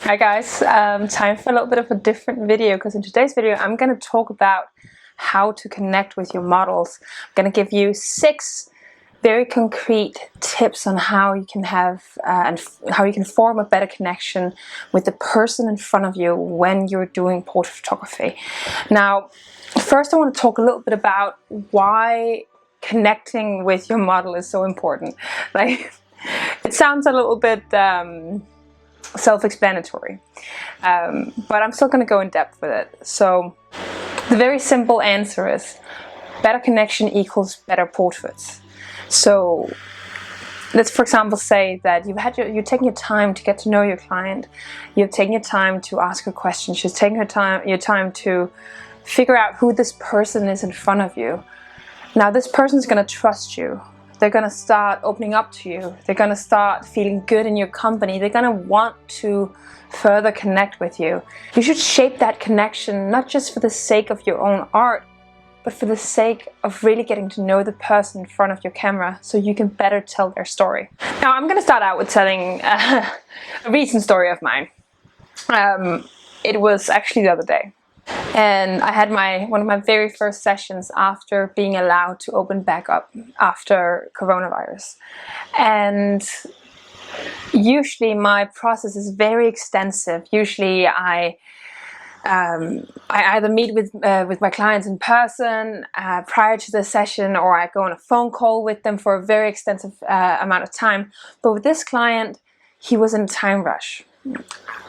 Hi guys, time for a little bit of a different video, because in today's video I'm going to talk about how to connect with your models. I'm going to give you 6 very concrete tips on how you can have how you can form a better connection with the person in front of you when you're doing portrait photography. Now, first I want to talk a little bit about why connecting with your model is so important. Like, it sounds a little bit self-explanatory, but I'm still going to go in depth with it. So the very simple answer is better connection equals better portraits. So let's, for example, say that you're taking your time to get to know your client. You've taken your time to ask her questions. You're taking your time to figure out who this person is in front of you. Now this person is going to trust you. They're going to start opening up to you. They're going to start feeling good in your company. They're going to want to further connect with you. You should shape that connection not just for the sake of your own art, but for the sake of really getting to know the person in front of your camera so you can better tell their story. Now I'm going to start out with telling a recent story of mine. It was actually the other day. And I had one of my very first sessions after being allowed to open back up after coronavirus. And usually my process is very extensive. Usually I either meet with my clients in person prior to the session, or I go on a phone call with them for a very extensive amount of time. But with this client, he was in a time rush.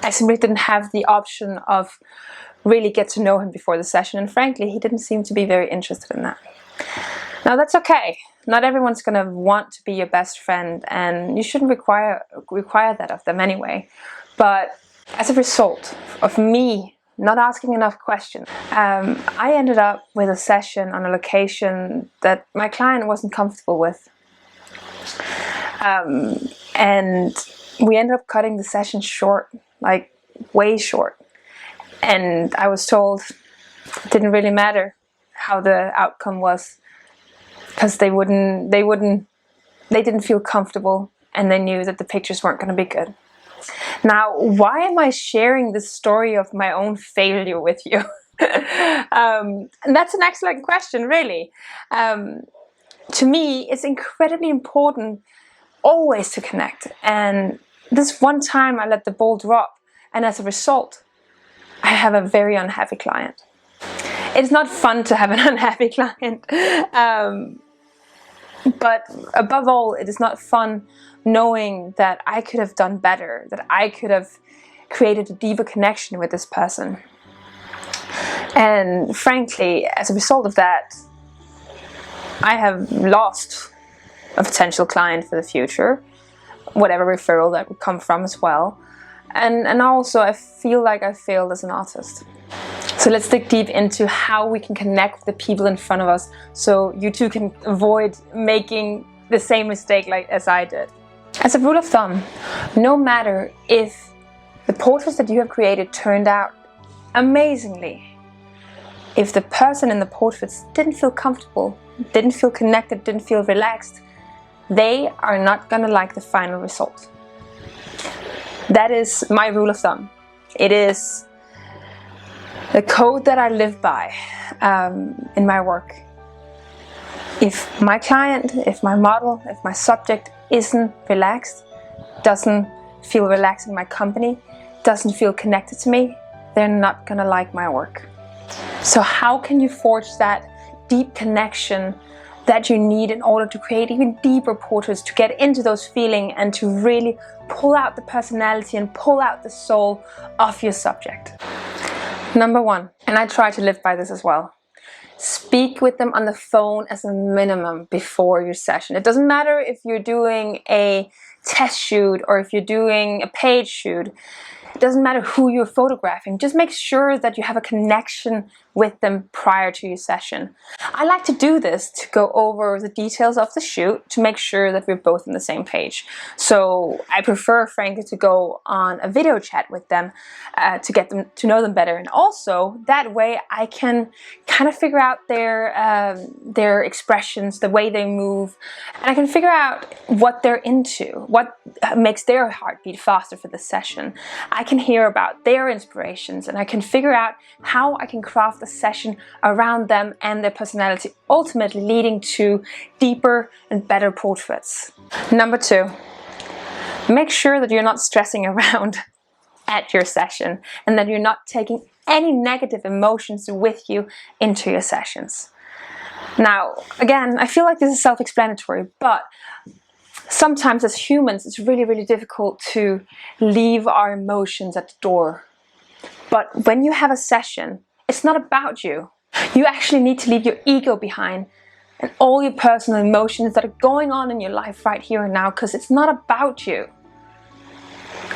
I simply didn't have the option of really get to know him before the session, and frankly he didn't seem to be very interested in that. Now that's okay. Not everyone's gonna want to be your best friend, and you shouldn't require that of them anyway. But as a result of me not asking enough questions, I ended up with a session on a location that my client wasn't comfortable with, and we ended up cutting the session short, like way short. And I was told it didn't really matter how the outcome was, because they didn't feel comfortable, and they knew that the pictures weren't going to be good. Now, why am I sharing this story of my own failure with you? And that's an excellent question, really. To me, it's incredibly important always to connect. And this one time I let the ball drop, and as a result, I have a very unhappy client. It's not fun to have an unhappy client, but above all, it is not fun knowing that I could have done better, that I could have created a deeper connection with this person. And frankly, as a result of that, I have lost a potential client for the future, whatever referral that would come from as well. And also I feel like I failed as an artist. So let's dig deep into how we can connect with the people in front of us, so you too can avoid making the same mistake as I did. As a rule of thumb, no matter if the portraits that you have created turned out amazingly, if the person in the portraits didn't feel comfortable, didn't feel connected, didn't feel relaxed, they are not gonna like the final result. That is my rule of thumb. It is the code that I live by in my work. If my client, if my model, if my subject isn't relaxed, doesn't feel relaxed in my company, doesn't feel connected to me, they're not gonna like my work. So how can you forge that deep connection that you need in order to create even deeper portraits, to get into those feelings and to really pull out the personality and pull out the soul of your subject? Number 1, and I try to live by this as well, speak with them on the phone as a minimum before your session. It doesn't matter if you're doing a test shoot or if you're doing a page shoot. It doesn't matter who you're photographing. Just make sure that you have a connection with them prior to your session. I like to do this to go over the details of the shoot to make sure that we're both on the same page. So I prefer, frankly, to go on a video chat with them to get them to know them better, and also that way I can kind of figure out their expressions, the way they move, and I can figure out what they're into, what makes their heart beat faster for the session. I can hear about their inspirations, and I can figure out how I can craft a session around them and their personality, ultimately leading to deeper and better portraits. Number 2, make sure that you're not stressing around at your session and that you're not taking any negative emotions with you into your sessions. Now, again, I feel like this is self-explanatory, but sometimes as humans it's really difficult to leave our emotions at the door. But when you have a session, it's not about you. You actually need to leave your ego behind and all your personal emotions that are going on in your life right here and now, because it's not about you.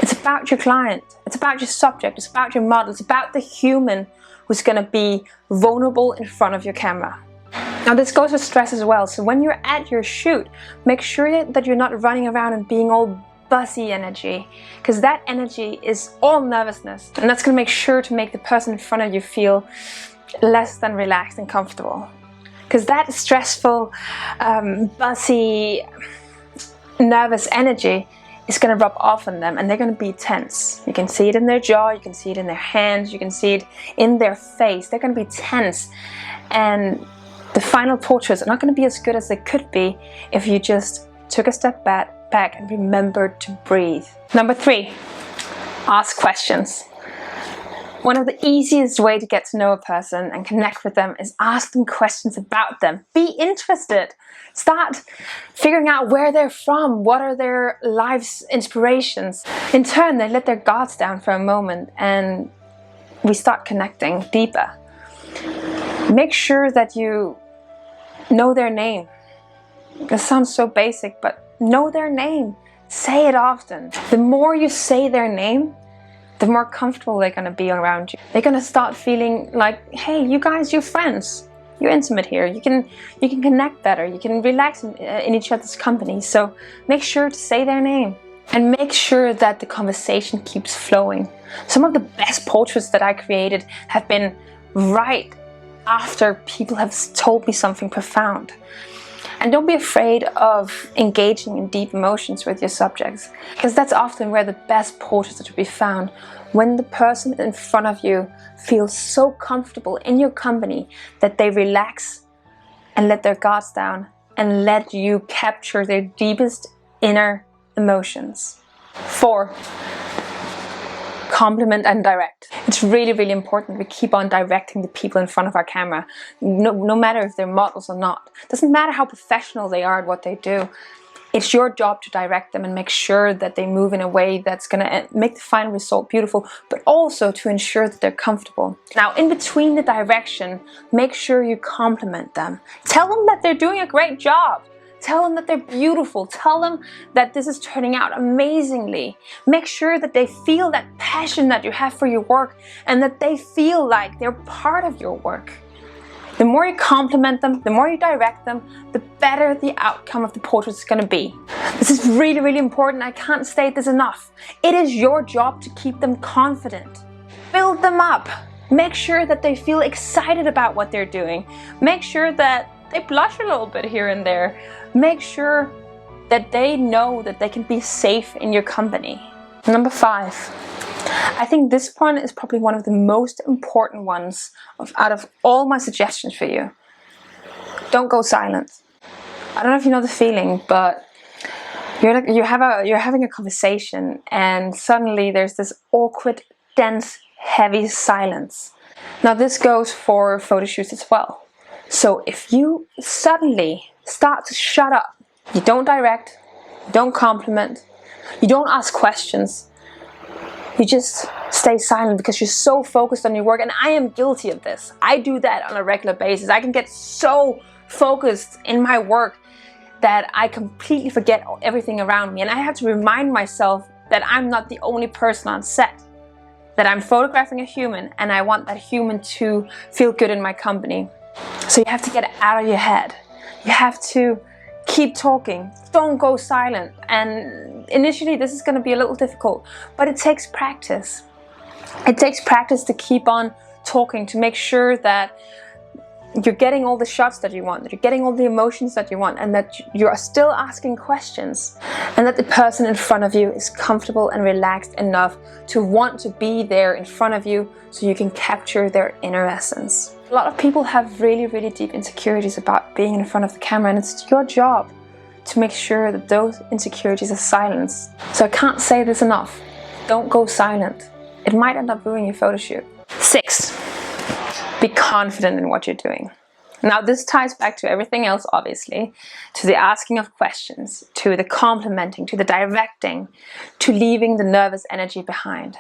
It's about your client, it's about your subject, it's about your model, it's about the human who's going to be vulnerable in front of your camera. Now this goes with stress as well, so when you're at your shoot, make sure that you're not running around and being all buzzy energy, because that energy is all nervousness, and that's going to make sure to make the person in front of you feel less than relaxed and comfortable. Because that stressful, buzzy, nervous energy is going to rub off on them, and they're going to be tense. You can see it in their jaw, you can see it in their hands, you can see it in their face. They're going to be tense, and the final portraits are not going to be as good as they could be if you just took a step back and remembered to breathe. Number 3, ask questions. One of the easiest ways to get to know a person and connect with them is ask them questions about them. Be interested. Start figuring out where they're from, what are their life's inspirations. In turn, they let their guards down for a moment and we start connecting deeper. Make sure that you know their name. This sounds so basic, but know their name. Say it often. The more you say their name, the more comfortable they're going to be around you. They're going to start feeling like, hey, you guys, you're friends. You're intimate here. You can connect better. You can relax in each other's company. So make sure to say their name. And make sure that the conversation keeps flowing. Some of the best portraits that I created have been right after people have told me something profound. And don't be afraid of engaging in deep emotions with your subjects, because that's often where the best portraits are to be found, when the person in front of you feels so comfortable in your company that they relax and let their guards down and let you capture their deepest inner emotions. 4, compliment and direct. It's really important we keep on directing the people in front of our camera, no matter if they're models or not. It doesn't matter how professional they are at what they do. It's your job to direct them and make sure that they move in a way that's going to make the final result beautiful, but also to ensure that they're comfortable. Now, in between the direction, make sure you compliment them. Tell them that they're doing a great job. Tell them that they're beautiful. Tell them that this is turning out amazingly. Make sure that they feel that passion that you have for your work and that they feel like they're part of your work. The more you compliment them, the more you direct them, the better the outcome of the portrait is going to be. This is really important. I can't state this enough. It is your job to keep them confident. Build them up. Make sure that they feel excited about what they're doing. Make sure that they blush a little bit here and there. Make sure that they know that they can be safe in your company. Number 5. I think this one is probably one of the most important ones out of all my suggestions for you. Don't go silent. I don't know if you know the feeling, but you're having a conversation and suddenly there's this awkward, dense, heavy silence. Now this goes for photo shoots as well. So if you suddenly start to shut up, you don't direct, you don't compliment, you don't ask questions, you just stay silent because you're so focused on your work. And I am guilty of this. I do that on a regular basis. I can get so focused in my work that I completely forget everything around me. And I have to remind myself that I'm not the only person on set. that I'm photographing a human and I want that human to feel good in my company. So you have to get it out of your head. You have to keep talking. Don't go silent. And initially this is going to be a little difficult, but it takes practice. It takes practice to keep on talking, to make sure that you're getting all the shots that you want, that you're getting all the emotions that you want, and that you're still asking questions, and that the person in front of you is comfortable and relaxed enough to want to be there in front of you so you can capture their inner essence. A lot of people have really, really deep insecurities about being in front of the camera, and it's your job to make sure that those insecurities are silenced. So I can't say this enough. Don't go silent. It might end up ruining your photo shoot. 6. Be confident in what you're doing. Now this ties back to everything else, obviously, to the asking of questions, to the complimenting, to the directing, to leaving the nervous energy behind.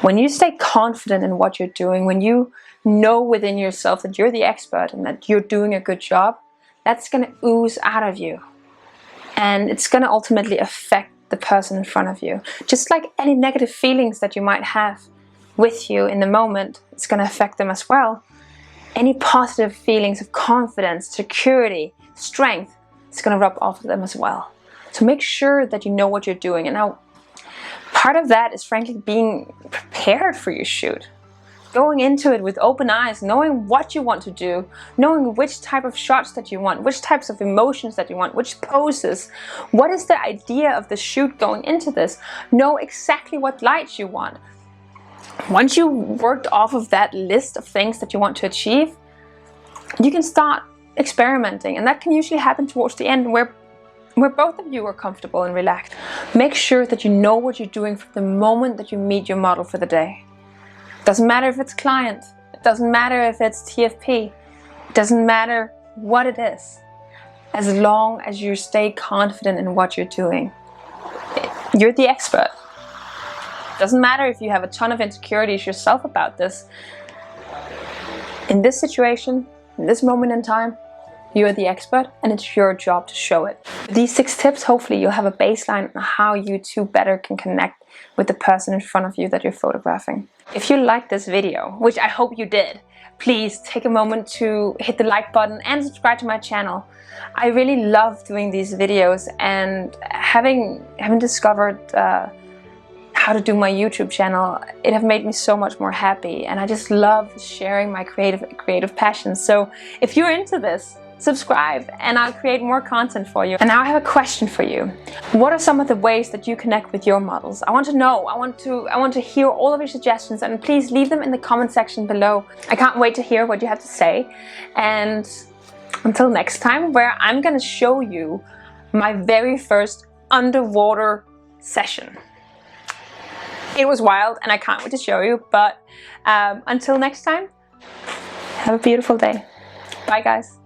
When you stay confident in what you're doing, when you know within yourself that you're the expert and that you're doing a good job, that's going to ooze out of you. And it's going to ultimately affect the person in front of you. Just like any negative feelings that you might have with you in the moment, it's going to affect them as well. Any positive feelings of confidence, security, strength, it's going to rub off of them as well. So make sure that you know what you're doing. And now, part of that is frankly being prepared for your shoot. Going into it with open eyes, knowing what you want to do, knowing which type of shots that you want, which types of emotions that you want, which poses. What is the idea of the shoot going into this? Know exactly what lights you want. Once you worked off of that list of things that you want to achieve, you can start experimenting, and that can usually happen towards the end where both of you are comfortable and relaxed. Make sure that you know what you're doing from the moment that you meet your model for the day. It doesn't matter if it's client, it doesn't matter if it's TFP, it doesn't matter what it is, as long as you stay confident in what you're doing. You're the expert. Doesn't matter if you have a ton of insecurities yourself about this. In this situation, in this moment in time, you're the expert and it's your job to show it. With these 6 tips, hopefully you'll have a baseline on how you two better can connect with the person in front of you that you're photographing. If you liked this video, which I hope you did, please take a moment to hit the like button and subscribe to my channel. I really love doing these videos, and having discovered how to do my YouTube channel, it have made me so much more happy, and I just love sharing my creative passions. So if you're into this, subscribe and I'll create more content for you. And now I have a question for you. What are some of the ways that you connect with your models? I want to know. I want to hear all of your suggestions, and please leave them in the comment section below. I can't wait to hear what you have to say. And until next time, where I'm going to show you my very first underwater session. It was wild and I can't wait to show you, but until next time, have a beautiful day. Bye guys.